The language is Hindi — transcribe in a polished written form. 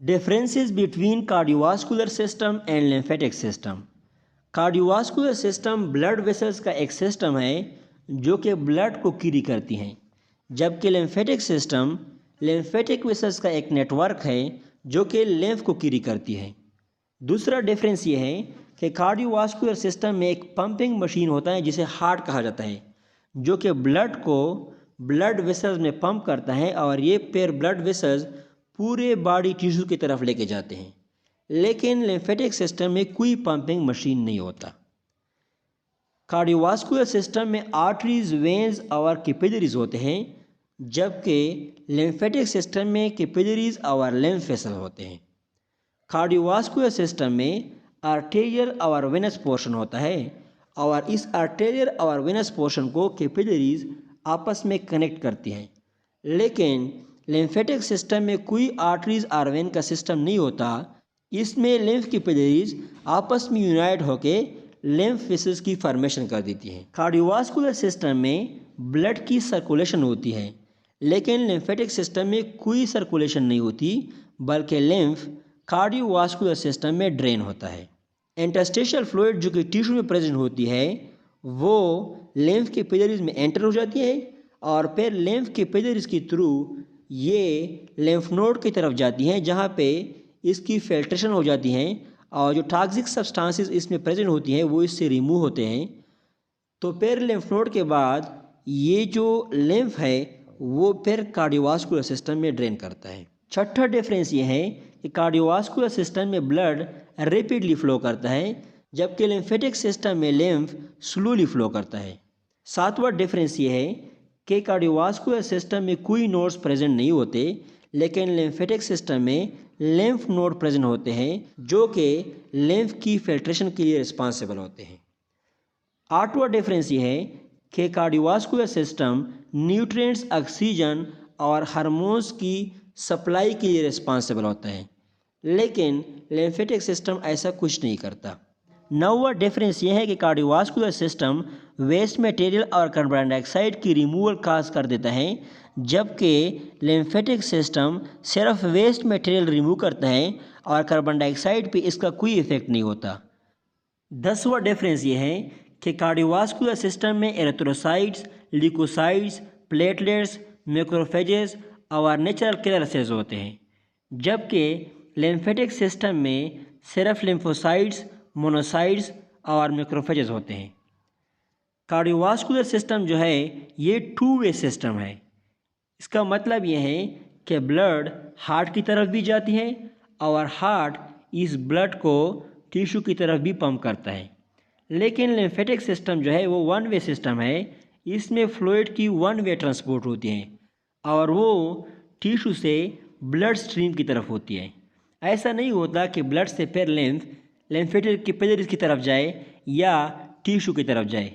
Differences between cardiovascular system and lymphatic system. Cardiovascular system blood vessels का एक सिस्टम है जो कि ब्लड को कैरी करती हैं, जबकि लिम्फेटिक सिस्टम लिम्फेटिक वेसल्स का एक नेटवर्क है जो कि लिम्फ को कैरी करती है। दूसरा डिफरेंस ये है कि कार्डियोवास्कुलर सिस्टम में एक पंपिंग मशीन होता है जिसे हार्ट कहा जाता है, जो कि ब्लड को ब्लड वेसल्स में पंप करता है और ये फिर ब्लड वेसल्स पूरे बॉडी टिश्यू की तरफ लेके जाते हैं। लेकिन लिम्फेटिक सिस्टम में कोई पंपिंग मशीन नहीं होता। कार्डियोवास्कुलर सिस्टम में आर्टरीज, वेन्स और कैपिलरीज होते हैं, जबकि लिम्फेटिक सिस्टम में कैपिलरीज और लिम्फ वेसल होते हैं। कार्डियोवास्कुलर सिस्टम में आर्टेरियल और वेनस पोर्शन होता है और इस आर्टेरियल और वेनस पोर्शन को कैपिलरीज आपस में कनेक्ट करती हैं। लेकिन लिम्फेटिक सिस्टम में कोई आर्टरीज और वेन का सिस्टम नहीं होता। इसमें लिम्फ कैपिलरीज आपस में यूनाइट होकर लिम्फ वेसल्स की फॉर्मेशन कर देती हैं। कार्डियोवास्कुलर सिस्टम में ब्लड की सर्कुलेशन होती है, लेकिन लिम्फेटिक सिस्टम में कोई सर्कुलेशन नहीं होती, बल्कि लिम्फ कार्डियोवास्कुलर सिस्टम में ड्रेन होता है। इंटरस्टिशियल फ्लूइड जो कि टिश्यू में प्रेजेंट होती है वो लिम्फ कैपिलरीज में एंटर हो जाती है और फिर लिम्फ कैपिलरीज के थ्रू ये लिम्फ नोड की तरफ जाती हैं, जहाँ पे इसकी फिल्ट्रेशन हो जाती हैं और जो टॉक्सिक सब्सटेंसेस इसमें प्रेजेंट होती हैं वो इससे रिमूव होते हैं। तो फिर लिम्फ नोड के बाद ये जो लिम्फ है वो फिर कार्डियोवास्कुलर सिस्टम में ड्रेन करता है। छठा डिफरेंस ये है कि कार्डियोवास्कुलर सिस्टम में ब्लड रैपिडली फ्लो करता है, जबकि लिम्फेटिक सिस्टम में लिम्फ स्लोली फ्लो करता है। सातवां डिफरेंस ये है कि कार्डियोवास्कुलर सिस्टम में कोई नोड्स प्रेजेंट नहीं होते, लेकिन लिम्फेटिक सिस्टम में लिम्फ नोड प्रेजेंट होते हैं जो कि लिम्फ की फिल्ट्रेशन के लिए रिस्पॉन्सिबल होते हैं। आठवां डिफरेंस ये है कि कार्डियोवास्कुलर सिस्टम न्यूट्रिएंट्स, ऑक्सीजन और हार्मोन्स की सप्लाई के लिए रिस्पॉन्सिबल होता है, लेकिन लिम्फेटिक सिस्टम ऐसा कुछ नहीं करता। नौवां डिफरेंस यह है कि कार्डियोवास्कुलर सिस्टम वेस्ट मटेरियल और कार्बन डाइऑक्साइड की रिमूवल काज कर देता है, जबकि लिम्फेटिक सिस्टम सिर्फ वेस्ट मटेरियल रिमूव करता है और कार्बन डाइऑक्साइड पे इसका कोई इफेक्ट नहीं होता। 10वां डिफरेंस ये है कि कार्डियोवास्कुलर सिस्टम में एरिथ्रोसाइट्स, ल्यूकोसाइट्स, प्लेटलेट्स, मैक्रोफेजेस और नेचुरल किलर सेल्स होते हैं, जबकि लिम्फेटिक सिस्टम में सिर्फ लिम्फोसाइट्स, मोनोसाइट्स और मैक्रोफेजेस होते हैं। कार्डियोवास्कुलर सिस्टम जो है ये टू वे सिस्टम है। इसका मतलब ये है कि ब्लड हार्ट की तरफ भी जाती है और हार्ट इस ब्लड को टिश्यू की तरफ भी पंप करता है। लेकिन लिम्फेटिक सिस्टम जो है वो वन वे सिस्टम है। इसमें फ्लूइड की वन वे ट्रांसपोर्ट होती है और वो टिश्यू से ब्लड स्ट्रीम की तरफ होती है। ऐसा नहीं होता कि ब्लड से फिर लिम्फेटिक कैपिलरीज की तरफ जाए या टिश्यू की तरफ जाए।